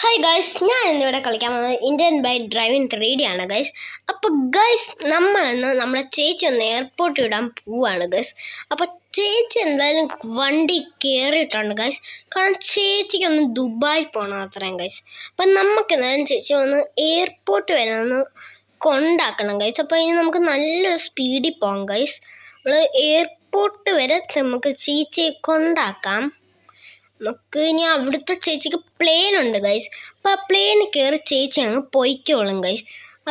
Hi guys, ഞാൻ ഇന്നിവിടെ കളിക്കാൻ വന്നത് ഇന്ത്യൻ ബൈക്ക് ഡ്രൈവിംഗ് 3D ആണ് ഗൈസ്. അപ്പോൾ ഗൈസ്, നമ്മളിന്ന് നമ്മളെ ചേച്ചി ഒന്ന് എയർപോർട്ടിൽ വിടാൻ പോവാണ് ഗൈസ്. അപ്പോൾ ചേച്ചി എന്തായാലും വണ്ടി കയറിയിട്ടുണ്ട് ഗൈസ്. കാരണം ചേച്ചിക്കൊന്ന് ദുബായ് പോകണം അത്രയും ഗൈസ്. അപ്പം നമുക്ക് എന്തായാലും ചേച്ചി ഒന്ന് എയർപോർട്ട് വരെ ഒന്ന് കൊണ്ടാക്കണം ഗൈസ്. അപ്പോൾ ഇനി നമുക്ക് നല്ലൊരു സ്പീഡിൽ പോകാം ഗൈസ്. നമ്മൾ എയർപോർട്ട് വരെ നമുക്ക് ചേച്ചിയെ കൊണ്ടാക്കാം. നമുക്ക് ഇനി അവിടുത്തെ ചേച്ചിക്ക് പ്ലെയിൻ ഉണ്ട് ഗൈസ്. അപ്പോൾ ആ പ്ലെയിനിൽ കയറി ചേച്ചി അങ്ങ് പൊയ്ക്കോളും ഗൈസ്.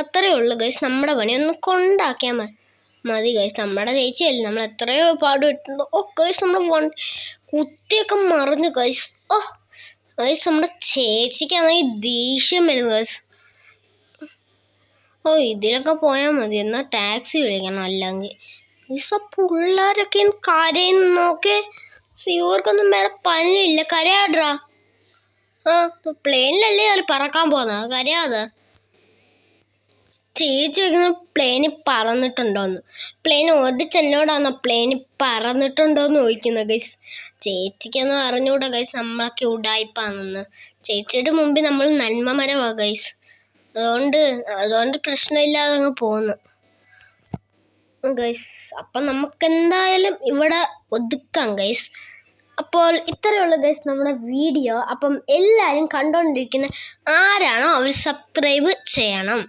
അത്രയേ ഉള്ളൂ ഗൈസ്. നമ്മുടെ പണി ഒന്ന് കൊണ്ടാക്കിയാൽ മതി ഗൈസ്. നമ്മുടെ ചേച്ചിയല്ലേ, നമ്മൾ എത്രയോ പാടുപെട്ടിട്ടുണ്ട്. ഓ ഗൈസ്, നമ്മുടെ കുത്തിയൊക്കെ മറിഞ്ഞു ഗൈസ്. ഓ ഗൈസ്, നമ്മുടെ ചേച്ചിക്കാണെങ്കിൽ ദേഷ്യം വരും ഗൈസ്. ഓ ഇതിലൊക്കെ പോയാൽ മതി. എന്നാൽ ടാക്സി വിളിക്കണം. അല്ലെങ്കിൽ ഗൈസ്, ആ പിള്ളേരൊക്കെ കരയുന്നു നോക്കേ. ഇവർക്കൊന്നും വേറെ പണിയില്ല. കരയാടാ. പ്ലെയിനിലല്ലേ അവർ പറക്കാൻ പോകുന്നത്, കരയാതെ. ചേച്ചി വയ്ക്കുന്ന പ്ലെയിനിൽ പറന്നിട്ടുണ്ടോന്ന്. പ്ലെയിൻ ഓടിച്ചെന്നോടാണോ പ്ലെയിനിൽ പറന്നിട്ടുണ്ടോയെന്ന് ചോദിക്കുന്നത് ഗൈസ്. ചേച്ചിക്കൊന്നും അറിഞ്ഞൂടാ ഗൈസ്, നമ്മളൊക്കെ ഉടായിപ്പാണെന്ന്. ചേച്ചിയുടെ മുമ്പിൽ നമ്മൾ നന്മ മരമാണ് ഗൈസ്. അതുകൊണ്ട് പ്രശ്നമില്ലാതെ അങ്ങ് പോകുന്നു ഗൈസ്. അപ്പം നമുക്കെന്തായാലും ഇവിടെ ഒതുക്കാം ഗൈസ്. അപ്പോൾ ഇത്രയുള്ള ഗൈസ് നമ്മുടെ വീഡിയോ. അപ്പം എല്ലാവരും കണ്ടുകൊണ്ടിരിക്കുന്ന ആരാണോ അവർ സബ്സ്ക്രൈബ് ചെയ്യണം.